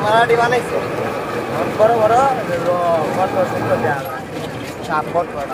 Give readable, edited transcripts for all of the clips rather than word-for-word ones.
মারাঠি বানাইছে বড় বড় কত সুন্দর জায়গা সাপ বড় বড়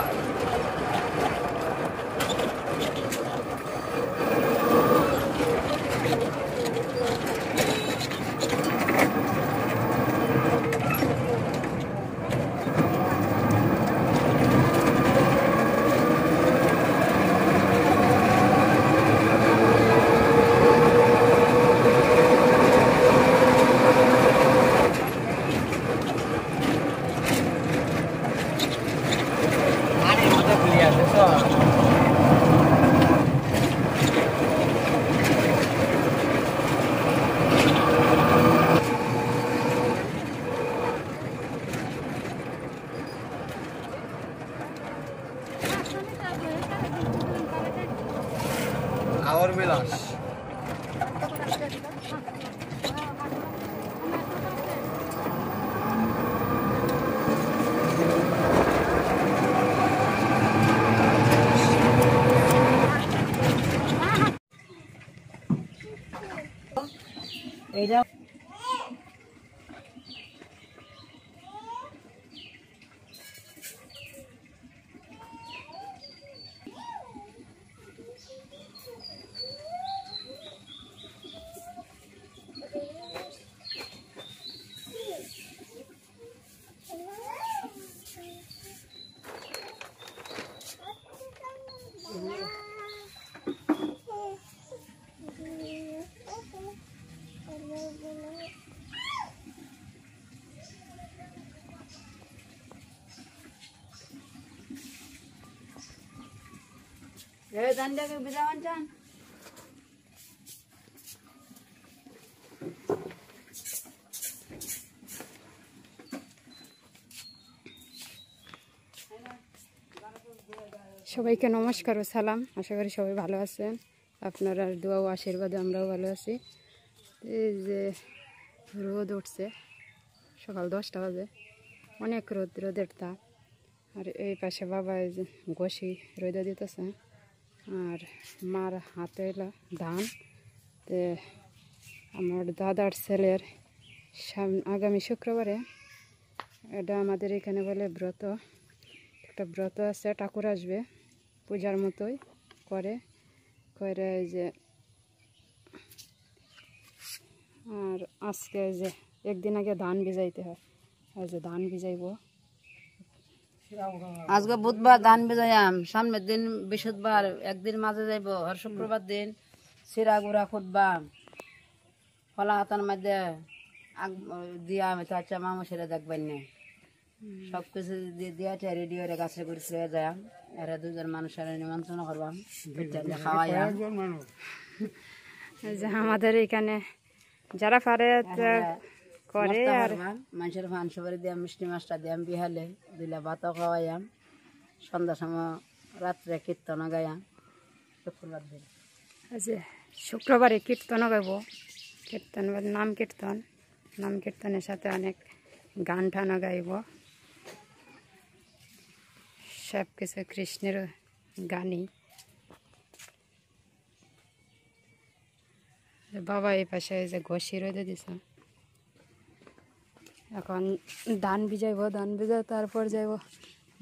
और मिलास ये धंधे के बिदावन चान সবাইকে নমস্কার ও সালাম। আশা করি সবাই ভালো আছেন। আপনার দোয়া ও আশীর্বাদে আমরাও ভালো আছি। এই যে রোদ উঠছে, সকাল 10টা বাজে, অনেক রোদের তাপ। আর এই পাশে বাবা এই যে ঘষি রোদে দিতেছে, আর মার হাতে এলো ধান। তো আমার দাদার ছেলের আগামী শুক্রবারে, এটা আমাদের এখানে বলে ব্রত, একটা ব্রত আছে, ঠাকুর আসবে, পূজার মতোই করে এই যে। আর আজকে যে একদিন আগে ধান ভিজাইতে হয়, এই যে ধান ভিজাইব। আজকে বুধবার ধান বেজায়াম, সামনের দিন বৃহস্পতিবার, একদিন মাঝে যাইব, আর শুক্রবার দিন সিরা গুড়া ফুটবা, ফলা হাতার মধ্যে দিয়া চাচা মামা সেটা দেখবেন না, সবকিছু দিয়া রেডি হয়ে গাছে করে শুয়ে যায়। এরা দুজন মানুষের নিমন্ত্রণ করবাম, খাওয়াইয়াম। যে আমাদের এখানে যারা পারে করে, আর মানুষের ফান সবাই দিয়াম, মিষ্টি মাছটা দিয়াম, বিহালে দিলে ভাতও খাওয়াইয়াম, সন্ধ্যার সময় রাত্রে কীর্তন গাইয়াম। শুক্রবার দিন যে শুক্রবারে কীর্তন গাইব, কীর্তন নাম কীর্তনের সাথে অনেক গান টানও গাইব, সব কিছু কৃষ্ণের গানই। বাবা এই পাশে যে ঘষি রোদে দিছে, এখন ধান ভিজাইব, ধান ভিজা তারপর যাইব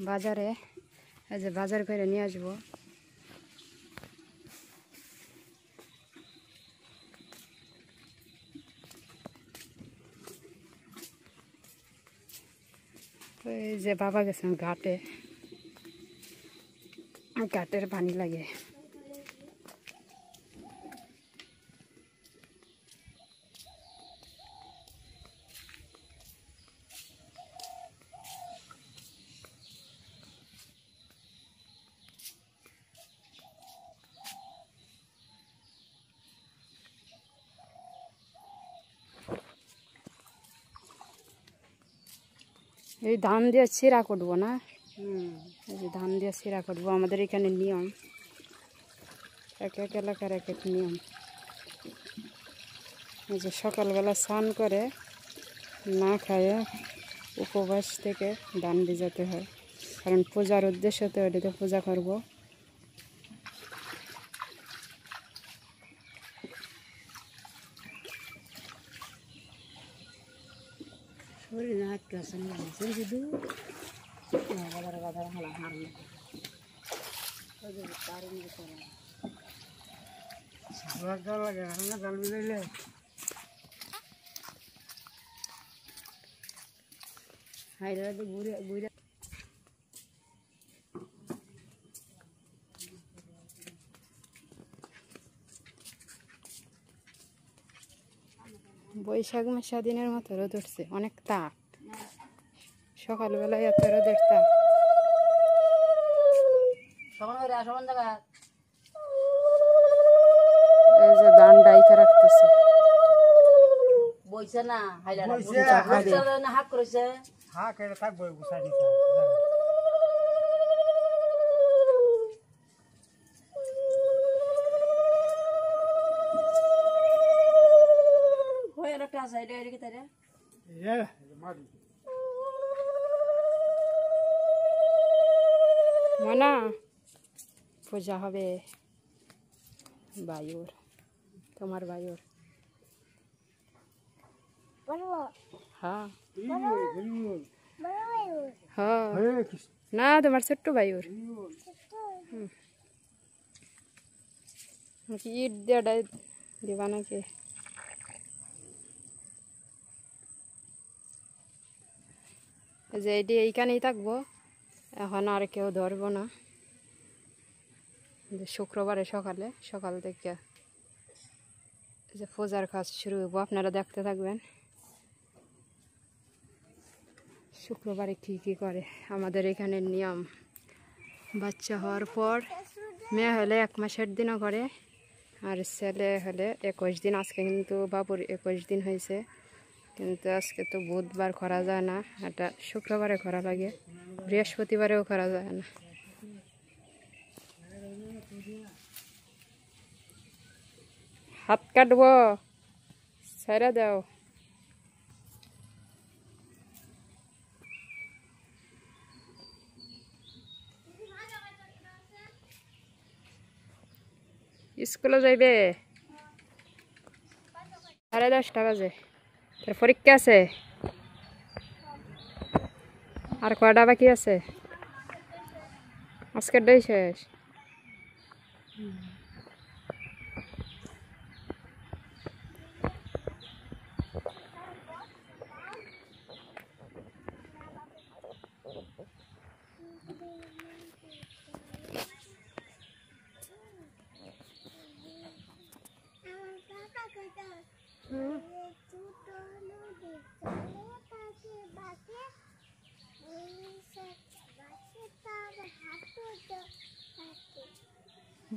বাজারে, এই যে বাজার করে নিয়ে আসবো। তো এই যে বাবা গেছেন ঘাটে, ঘাটের পানি লাগে। এই ধান দিয়ে চিরা করবো না, এই যে ধান দিয়ে চিরা করবো, আমাদের এখানে নিয়ম, এক এক এলাকার এক এক নিয়ম। এই যে সকালবেলা স্নান করে না খায় উপবাস থেকে ধান ভিজাতে হয়, কারণ পূজার উদ্দেশ্য তো এটাতে পূজা করব। ওরে না একটু আছে না শুধু বাজারে বাজারে হালা হারুন ওই যে তার নিয়ে করে সারা জাল লাগে না জাল মিলাইলে হাইড্রাবাদে ঘুরে ঘুরে বৈশাখ মাসা দিনের মতো রোদ উঠছে, অনেক তাপ। সকালবেলায় এত রোদের তাপ। সকাল করে সমান জায়গা এই যে ধান ডাইকা রাখতেছে। বইছে না হাইলা বইছে, না হাক করেছে হ্যাঁ কেটে থাকবো গুছাই নিতে হয়ে একটা আছে এটা এদিকে তারে মারি মনা পূজা হবে বায়ুর, তোমার বায়ুর। হ্যাঁ হ্যাঁ, না তোমার ছোট্ট বায়ুর। কি ইট দিয়ে দিবা নাকি? যে এটি এইখানেই থাকবো, এখন আর কেউ ধরবো না। শুক্রবারে সকাল থেকে যে পূজার কাজ শুরু হবো, আপনারা দেখতে থাকবেন শুক্রবারে কি কি করে। আমাদের এখানে নিয়ম, বাচ্চা হওয়ার পর মেয়ে হলে 1 মাসের দিনও করে, আর ছেলে হলে 21 দিন। আজকে কিন্তু বাবুর 21 দিন হয়েছে, কিন্তু আজকে তো বুধবার করা যায় না, এটা শুক্রবারে করা লাগে, বৃহস্পতিবারেও করা যায় না। হাত কাটবো, ছেড়ে দাও। স্কুলে যাইবে 10:30 বাজে, তোর পরীক্ষা আছে আর কয়টা বাকি আছে? আজকের ডেই শেষ।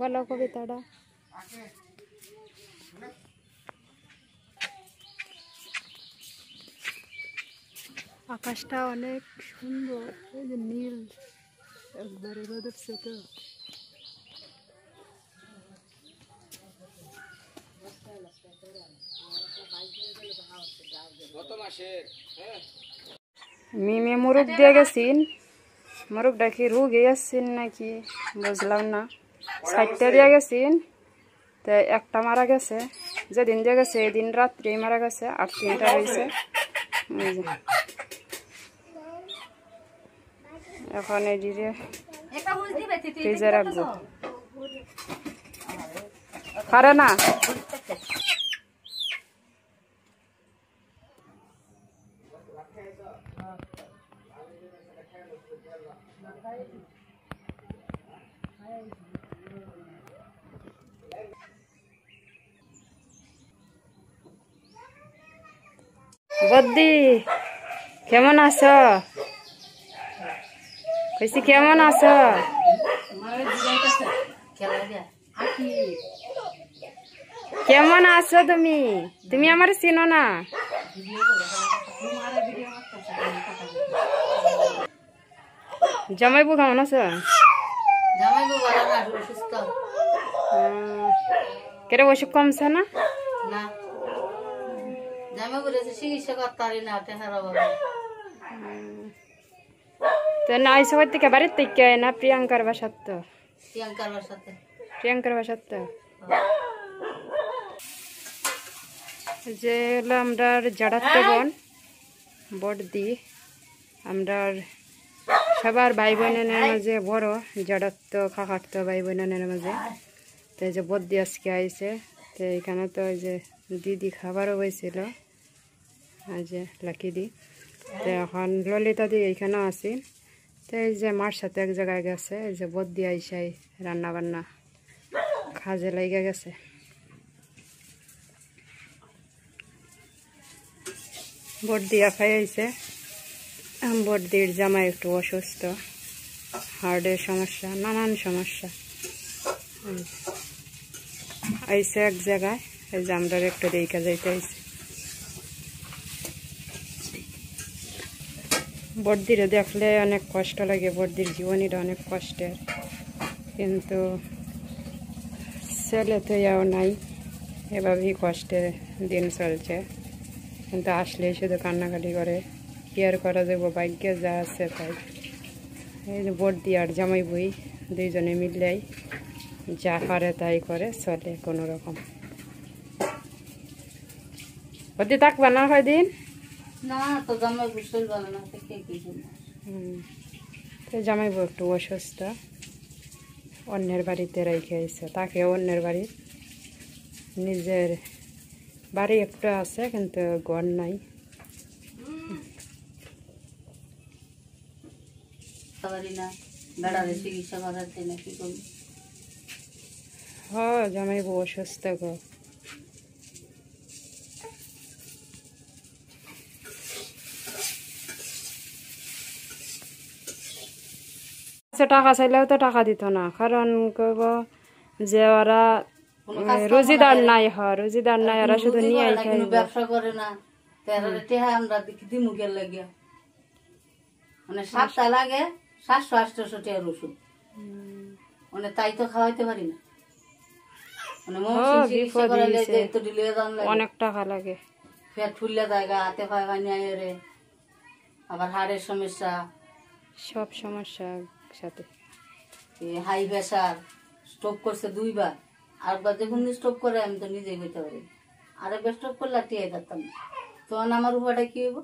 বলো কবিতাটা। আকাশটা অনেক সুন্দর, এই যে নীল একবারে রোদ উঠছে তো। মিমে মুরগ দিয়ে গেছিন, মুরগ ডাকি রুগে আসছেন নাকি বুঝলাম না। 60টা দিয়ে গেছিন, তো একটা মারা গেছে, যেদিন দিয়ে গেছে এদিন রাত্রে মারা গেছে, আর 3টা রয়েছে। এখন এদিকে ফ্রিজে রাখবো, পারে না। বদ্দি কেমন আছো? কইছি কেমন আছো? কেমন আছো তুমি? তুমি আমার চিনো না? জামাইবু কেমন আছো? কেরে অসুখ কমছে না? চিকিৎসা করতে পারি না, তো না সবাই থেকে বাড়ির থেকে না প্রিয়াঙ্কার বাসার? তো প্রিয়াঙ্কার বাসার তো যে হলো আমরা জাড়াতে বোন, বড়দি আমরা সবার ভাই বোনের মাঝে বড় জড়ত্ব খাকাত্ত ভাই বোনের মাঝে। তো এই যে বড়দি আজকে আইছে, তো এখানে তো ওই যে দিদি খাবারও হয়েছিল, এই যে লাকি দি। তো এখন ললিতা দি এইখানেও আছি। তো এই যে মার সাথে এক জায়গায় গেছে, এই যে বড়দি আইসাই রান্না বান্না কাজে লেগে গেছে। বড়দি একাই আইছে, বড়দির জামাই একটু অসুস্থ, হার্টের সমস্যা, নানান সমস্যা। আইসে এক জায়গায়, এই যে আমরা একটু দেখা যাইতে আইসি। বড়দিরে দেখলে অনেক কষ্ট লাগে, বড়দির জীবনীটা অনেক কষ্টের, কিন্তু ছেলে তো ইয়াও নাই, এভাবেই কষ্টে দিন চলছে। কিন্তু আসলেই শুধু কান্নাকাটি করে, কি আর করা যাবো, ভাগ্যে যা আছে তাই। এই যে বড়দি আর জামাই বই দুইজনে মিললেই যা পারে তাই করে চলে কোনো রকম। বড়দি থাকবা না কয়দিন? না তো জামাই বুঝতে পারে না, তো জামাই বউ একটু অসুস্থ, অন্যের বাড়িতে রেখে আইছে, তাকে অন্যের বাড়ি, নিজের বাড়ি একটা আছে কিন্তু ঘর নাই। জামাই বউ অসুস্থ গো। টাকা চাইলেও তো টাকা দিত না, কারণ কইব যে ওরা রোজিদার নাই, রোজিদার নাই, ওরা শুধু নিয়ে ব্যবসা করে না, আমরা দিদি মুখের লাগে মানে 7টা লাগে 700-800 টাকার ওষুধ, মানে তাই তো খাওয়াইতে পারি না, মানে অনেক টাকা লাগে, পেট ফুললে জায়গা, হাতে পায়ে পানি আয়ে, আবার হাড়ের সমস্যা, সব সমস্যা সাথে। হাই প্রেশার, স্ট্রোক করছে 2বার, আরেকবার যখন স্ট্রোক করে আমি তো নিজেই বইতে পারি, আরেকবার স্ট্রোক করলে টিয়ে যেতাম, তখন আমার উপায়টা কি হইব?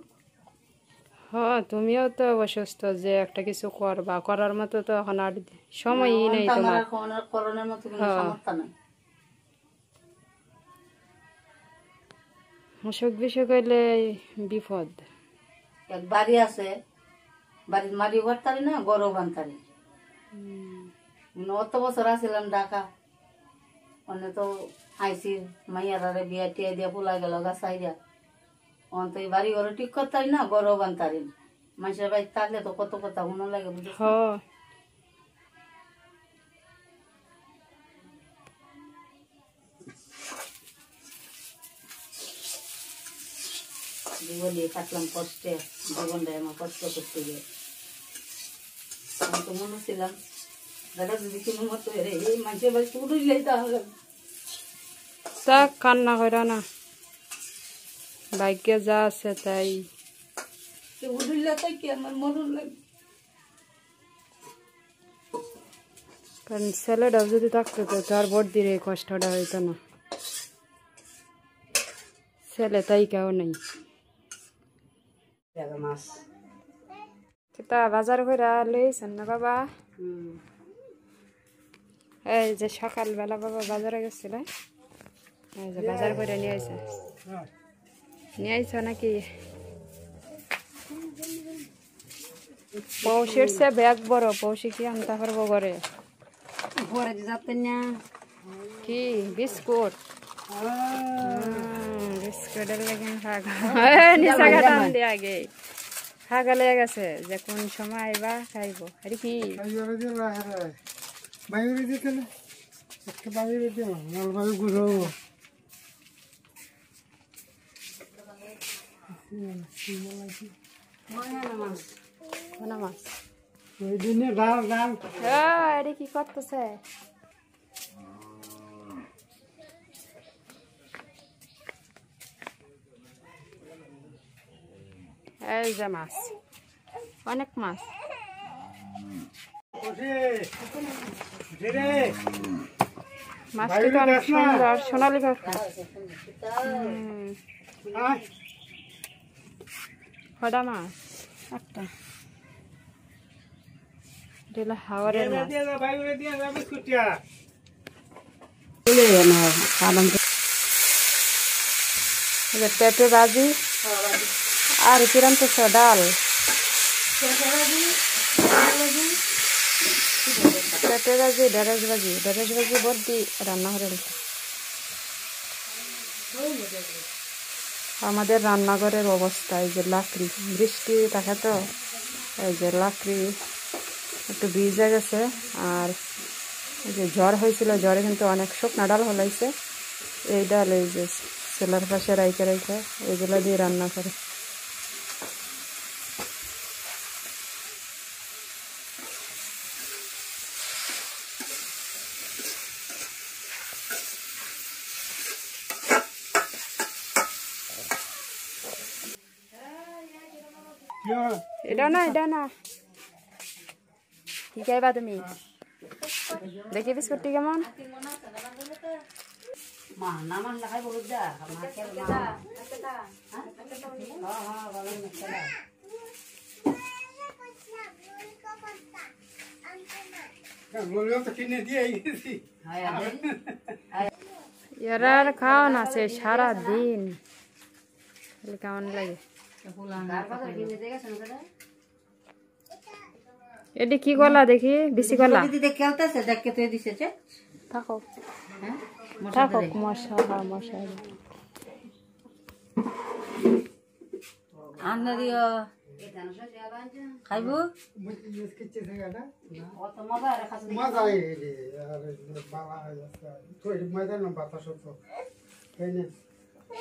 তুমিও তো অসুস্থ, যে একটা কিছু করবা, করার মতো তো এখন আর সময়ই নেই তোমার, করোনার মতো কোনো সামর্থ্য নাই। অসুখ বিসুখ হইলে বিপদ। এক বাড়ি আছে, বাড়ির মারিও বাড়তারি না, গরও বানতারি, অত বছর আসছিলাম ঢাকা, অনে তো আইসি মাইয়ারে বিয়া টিয়া দিয়া পোলা গেল গাছাইয়া, অন তো এই বাড়ি ঘরে ঠিক করতারি না, গরও বানতারি না, মানুষের বাড়ি থাকলে তো কত কথা মনে লাগে, বুঝছ? জীবনে থাকলাম কষ্টে, জীবনটাই আমার কষ্ট করতে গিয়ে আমি তো মনে ছিলাম দাদা যদি কোনো মতো এই মানুষের বাড়ি উঠলে তাহলে তা কান্না করে না, ভাগ্যে যা আছে তাই উঠলে তাই কি আমার মরণ লাগে, কারণ ছেলেটাও যদি থাকতো তো তার বড়দির এই কষ্টটা হইতো না, ছেলে তাই কেউ নেই। তা বাজার করে লইছেন না বাবা? এই যে সকালবেলা বাবা বাজারে গেছিল, এই যে বাজার করে নিয়ে আইছে, নিয়ে আইছ নাকি? পৌষের সে ব্যাগ বড়, পৌষে কি আনতে পারবো ঘরে? ঘরে যাতে না কি বিস্কুট, বিস্কুটের লেগে নিচা কাটান দিয়ে আগে খাগা লেগে গেছে যে কোন সময় আইবা খাইব। আরে কি মাছ আরে কি করতেছে? এই যে মাছ, অনেক মাছ, মাছটি তো অনেক সুন্দর, সোনালি কাঁকড়া। কটা মাছ? একটা এটা হলো হাওরের মাছ। পেঁপে ভাজি আর কিরম তো ডাল, পেঁপে ভাজি, ঢেঁড়স ভাজি ভর্তি রান্না করে। আমাদের রান্নাঘরের অবস্থা এই যে লাকড়ি, বৃষ্টি থাকে তো এই যে লাকড়ি একটু ভিজে গেছে। আর এই যে জ্বর হয়েছিল, জ্বরে কিন্তু অনেক শুকনা ডাল হলাইছে। এই ডাল এই যে চুলার পাশে রাইখে এগুলো দিয়ে রান্না করে। এটা না কি খাইবা তুমি? দেখি বিস্কুটটি কেমন? এরার খাওয়ান আছে সারা দিন, কেমন লাগে? এটি কি কলা দেখি? বেশি কলা থাকো থাকো, মশা মশা খাইব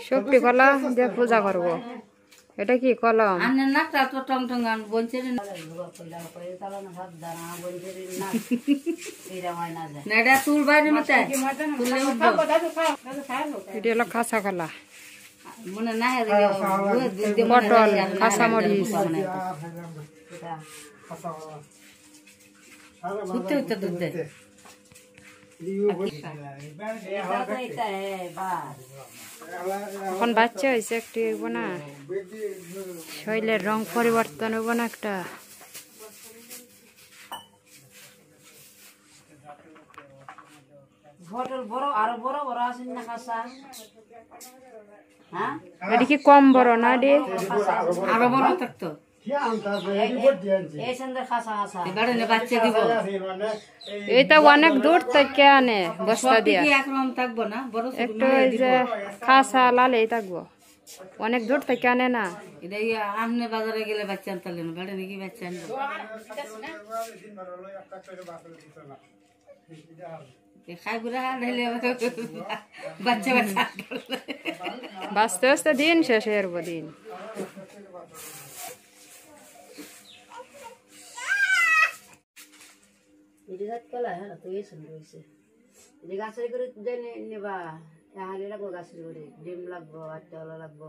সবটি কলা দিয়ে পূজা করবো। এটা কি কলম? নাকটা তো টং টং বঞ্চের চুল বাইরে এটি হলো খাসা কলা, মনে না পটল, কাঁচামরিচ, এখন বাচ্চা হয়েছে একটু হইব না, শরীরের রং পরিবর্তন হইব না একটা। বড় আরো বড় বড় আছে না খাসা? হ্যাঁ এটি কি কম বড় না? এটি আরো বড় থাকতো। এইটা অনেক দূর থেকে আনে বস্তা দিয়া, একটু ওই যে খাসা লালেই থাকবো, অনেক দূর থেকে আনে না। আমনে বাজারে গেলে বাচ্চা আনতালেন বেড়ে নাকি বাচ্চা আনবে খাই ঘুরে বাচ্চা বাচ্চা বাঁচতে বাঁচতে দিন শেষ হয়ে যাবো দিন। গাছের করে নেবা হালি লাগবো, গাছের করে ডিম লাগবো, আটটা লাগবো।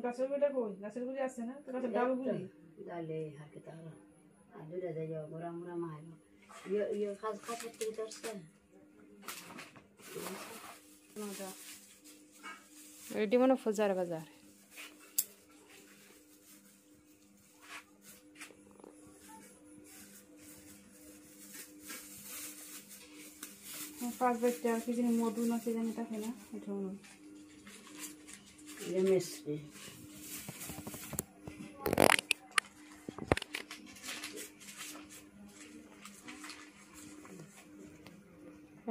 গাছের গুড়ি কই? গাছের গুড়ি আছে না? তো গাছের ডাল গুড়ি ডালে হাতে তাহলে আর দুইটা যাই যাও মোরা মোরা মাইল ইয়ে খাস খাস থেকে ধরছে। এটি মনে ফজার বাজার। পাঁচ বাইতে আর কি জানি মধু না সে জানি থাকে না, এটা মিষ্টি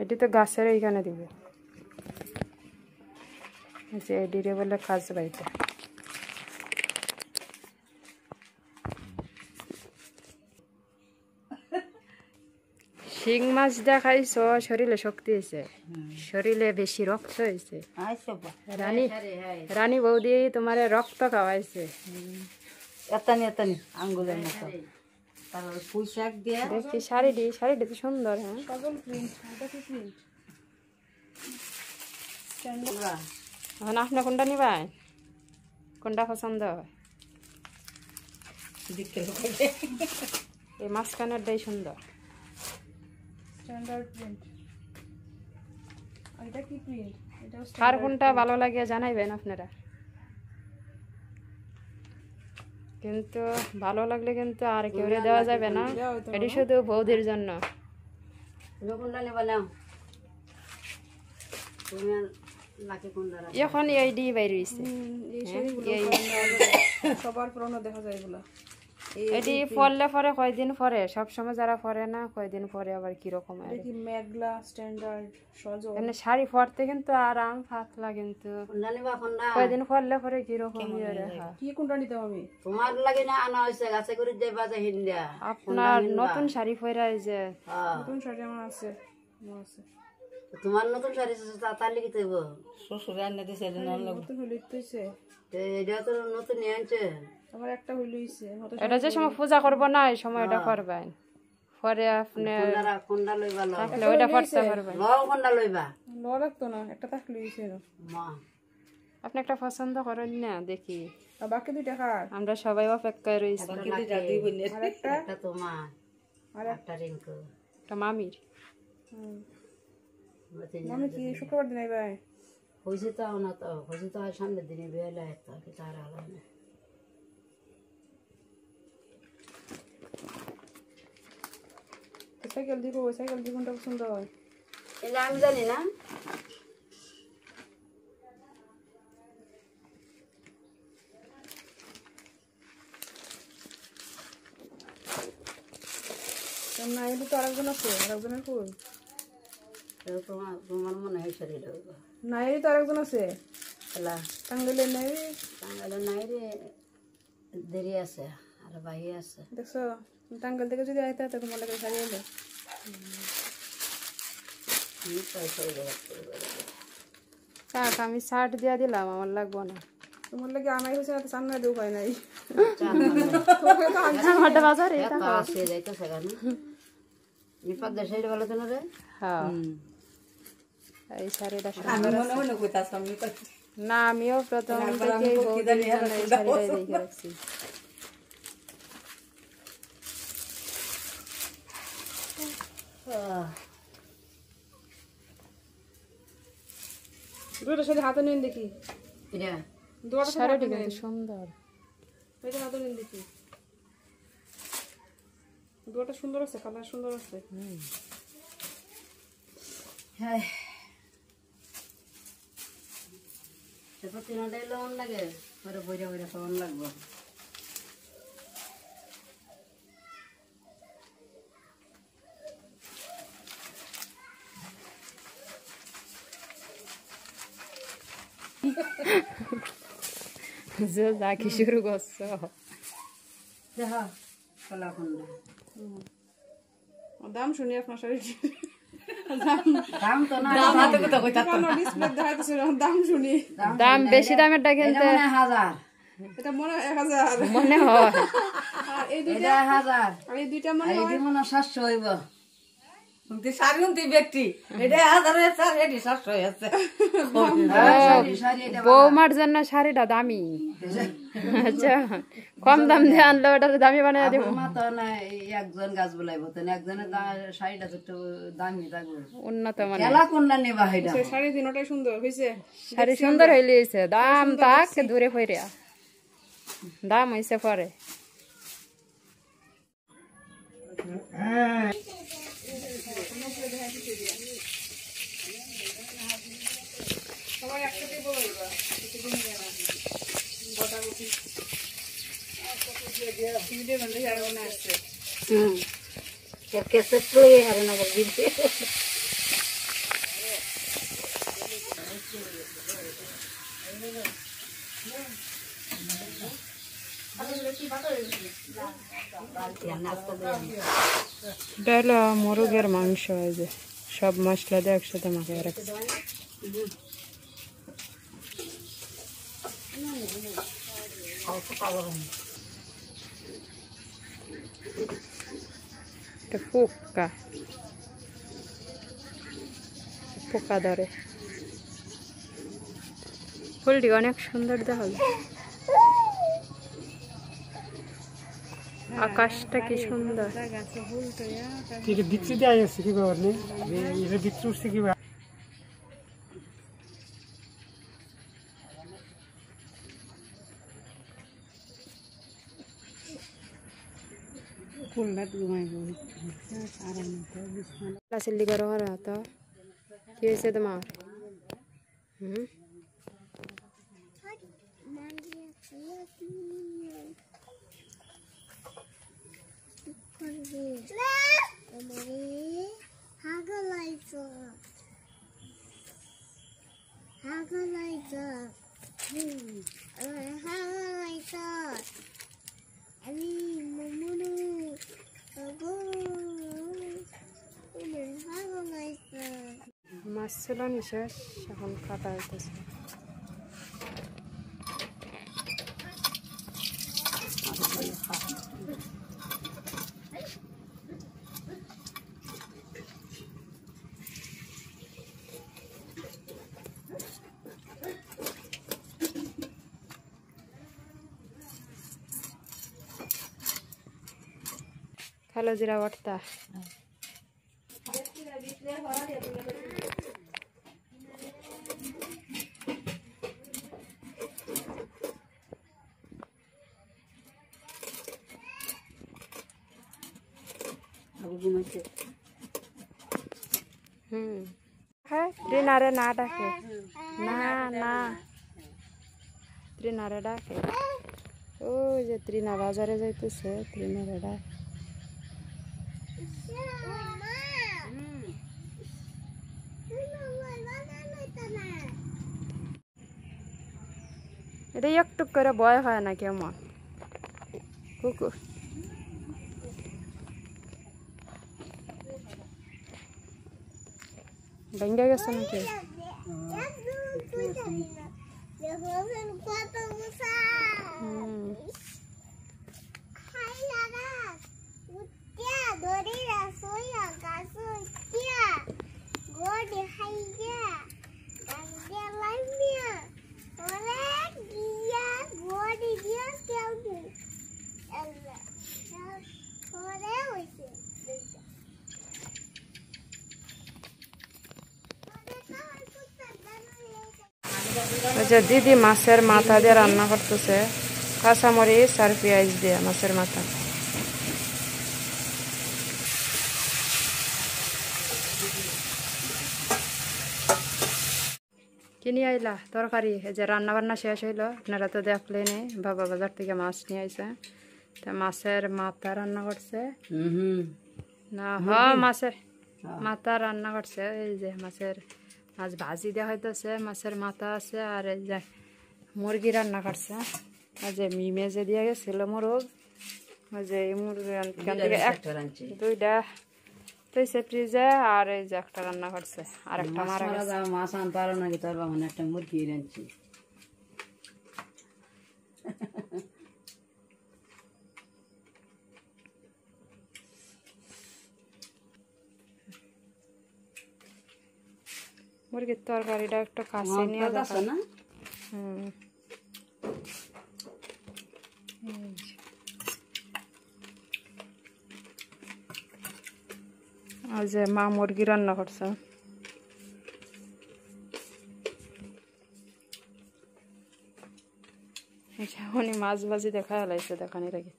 এটি তো গাছের এইখানে দিব, যে এডিরে বলে খাস বাইতে। শিং মাছ দেখাইছ, শরীরে শক্তি হয়েছে, শরীরে বেশি রক্ত হয়েছে। রানী রানী বৌদি তোমার রক্ত খাওয়াইছে। এতানি এতানি আঙ্গুলের মতো। তারপর পুঁই শাক দিয়ে দেখি শাড়িটি, শাড়িটি তো সুন্দর। হ্যাঁ কাজল প্রিন্ট, এটা কি প্রিন্ট? এখন আপনার কোনটা নিবেন? কোনটা পছন্দ হয়? এই মাঝখানেরটাই সুন্দর। Standard print. আর এটা কি প্রিন্ট? এটাও কার কোনটা ভালো লাগে জানাইবেন আপনারা। কিন্তু ভালো লাগলে কিন্তু আর কেউ দেওয়া যাবে না, এটি শুধু বৌদির জন্য। তুমি কোনটা নেবা নাও, তুমি আর নাকি কোনটা রাখো? এখন এইডি বাইর হইছে, এই শাড়িগুলো সবার পুরনো দেখা যায় এগুলা। এটি পরলে পরে কয়দিন পরে, সবসময় যারা পরে না কয়দিন পরে আবার কিরকম আর কি মেঘলা স্ট্যান্ডার্ড সজল। মানে শাড়ি পরতে কিন্তু আরাম, পাতলা, কিন্তু কোনটা নেবা কোনটা? কয়দিন পরলে পরে কিরকম কি কোনটা নিতে আমি? তোমার লাগে না আনা হয়েছে, গাছে করে দেবা যে হিন্দা। আপনার নতুন শাড়ি পরে যে নতুন শাড়ি আমার আছে, তোমার নতুন শাড়ি তার লিখে দেব। নতুন হইলে হইছে, এটা তো নতুন নিয়ে আনছে। আমার একটা হইলে হইছে। এটা যে সময় পূজা করবো না এই সময় এটা করবেন, পরে আপনি কোনটা লইবা লো, থাকলে ওইটা পড়তে পারবেন। লও কোনটা লইবা ল রাখতো না, একটা থাকলে হইছে। মা আপনি একটা পছন্দ করেন না, দেখি আর বাকি দুইটা কার? আমরা সবাই অপেক্ষায় রয়েছি। আর একটা একটা তোমার আর একটা রিঙ্কু। একটা মামির আমি কি শুক্রবার দিন আইবাই? হয়েছে তো না, তো হয়েছে তো আর সামনের দিনে বেলা একটা কি তার আলাদা না। সাইকেল দিব, সাইকেল দিব কোনটা পছন্দ হয়? এটা আমি জানি না। না এলি তো আরেকজন আছে, আরেকজনের কই? তোমার তোমার মনে হয় শরীর হইবা না এলি তো আরেকজন আছে, এলা টাঙ্গাইলে নাই। টাঙ্গাইলে নাই রে, দেরি আছে আর বাহি আছে। দেখছো টাঙ্গাইল থেকে যদি আইতে তো তোমার লাগে শাড়ি এলে থাক, আমি শার্ট দিয়া দিলাম, আমার লাগবো না। তোমার লাগে আনাই হয়েছে না, তো সামনে দিয়ে উপায় নাই। আমারটা বাজারে আছে যাইতেছে কেন বিপদ দেশে ভালো তো না রে। হ্যাঁ, এই শাড়িটা সুন্দর আছে। না আমিও প্রথম থেকে এই বৌদির জন্য এই শাড়িটাই দেখে রাখছি। দুটো শাড়ি হাতে নিন দেখি, এটা দুটো শাড়িটা কিন্তু সুন্দর। এটা হাতে নিন দেখি, দুটো সুন্দর আছে, কালার সুন্দর আছে। হ্যাঁ তারপর তিনটাই লোন লাগে, পরে বইরা বইরা খাওয়ান লাগবো। যে যাকে শুরু করছো দেখা কলা কোনটা দাম শুনি আপনার শাড়ি দাম তো না, ডিসপ্লে দেখাইতেছে, দাম শুনি। দাম বেশি দামেরটা কিন্তু এটা 1000, এটা মনে হয় 1000, মনে হয়। আর এই দুইটা, এটা 1000, আর এই দুইটা মনে এই হয় মনে 700 হইব। শাড়ি উন্তি ব্যক্তি এটা 1000 শাড়ি, এটি 700 হয়েছে। বৌমার জন্য শাড়িটা দামি, আচ্ছা কম দাম দিয়ে আনলো ওটার দামি বানিয়ে দেবো। একজন গাছ বলাইব, একজনের শাড়িটা তো একটু দামি থাকবে। উন্নত মানে খেলা কোনটা নেবা এটা? শাড়ি দিনটাই সুন্দর হয়েছে, শাড়ি সুন্দর হইলেছে, দাম তাক দূরে ফিরিয়া দাম হয়েছে পরে। সবাই একসাথে বলবা গোটাগুটি ভিডিও বানাতে আর মনে আসছে। কেসে প্লে হারে না বলতে এটা হলো মোরগের মাংস, এই যে সব মশলা দিয়ে একসাথে মাখিয়ে রাখছে। এটা পোকা পোকা ধরে। ফুলটি অনেক সুন্দর দেখা যায়, আকাশটা কি সুন্দর। বিচ্ছু দেওয়া যাচ্ছে কি ব্যাপার নেই, বিচ্ছু উঠছে কি ব্যাপার। চিল্লি করো তো কি হয়েছে তোমার? মাছ ছিল নিশেষ, এখন কাটা হইতেছে। কালো জিরা ভর্তা। ত্রিনারে না ডাকে, না না ত্রিনারে ডাকে। ওই যে ত্রিনা বাজারে যাইতেছে, ত্রিনারে ডাকে। এটা একটু করে ভয় হয় না কেমন কুকুর? ভেঙে গেছে নাকি? দিদি মাছের মাথা দিয়ে রান্না করতেছে, কাঁচামরিচ আর পেঁয়াজ দিয়ে মাছের মাথা। কিনে আইলা তরকারি? এই যে রান্না বান্না শেষ হইলো, আপনারা তো দেখলেন। বাবা বাজার থেকে মাছ নিয়ে আইসে, তা মাছের মাথা রান্না করছে না? মাছের মাথা রান্না করছে। এই যে মাছ ভাজি দেওয়া হইতেছে, মাছের মাথা আছে। আর এই যে মুরগি রান্না করছে। আর যে মিমে যে দিয়ে গেছিল মোরগ, ওই যে মুরগি দুইটা তৈছে ফ্রিজে। আর এই যে একটা রান্না করছে, আর একটা মারা গেছে। মাছ আনতে পারো নাকি? তোর বাবা একটা মুরগি রাঁধছি। মুরগির তরকারিটা একটু কাছে নিয়ে যাচ্ছে না? আর যে মা মুরগি রান্না করছে। উনি মাছ ভাজি দেখা হলাইছে দেখানির আগে।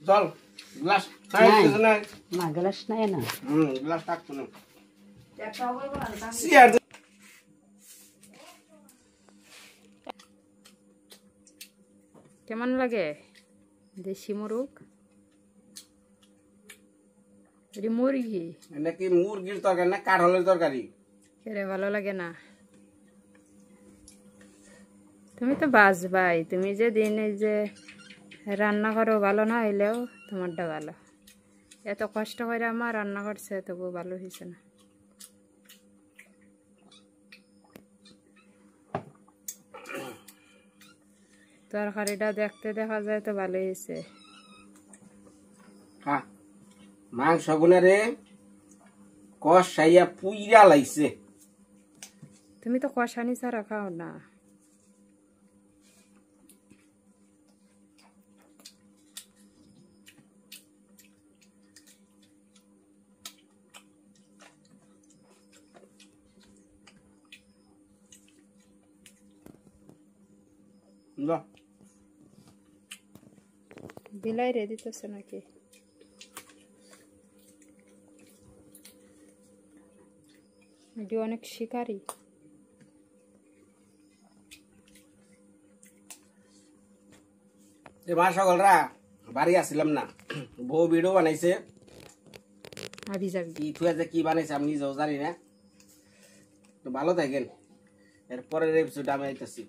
জল গ্লাস না, গ্লাস নাই না, গ্লাস থাকতো না। কেমন লাগে দেশি মোরগ? মুরগি নাকি মুরগির তরকারি না কাঠলের তরকারি? কেরে ভালো লাগে না? তুমি তো বাজবাই। তুমি যে দিনে যে রান্না করো, ভালো না হইলেও তোমারটা ভালো। এত কষ্ট করে আমার রান্না করছে, তবু ভালো হয়েছে না। তরকারিটা দেখতে দেখা যায় তো ভালো হয়েছে। মাংস গুনারে কষাইয়া পুইরা লাইছে। তুমি তো কষানি ছাড়া খাও না। না বিলাই রে দিতেছে নাকি? এটি অনেক শিকারী। মা সকলরা বাড়ি আসছিলাম না, বউ ভিডিও বানাইছে, আবি যাবি কি থুয়া যে কি বানাইছে আমি নিজেও জানি না। তো ভালো থাকেন, এরপরের এপিসোড আমি আইতেছি।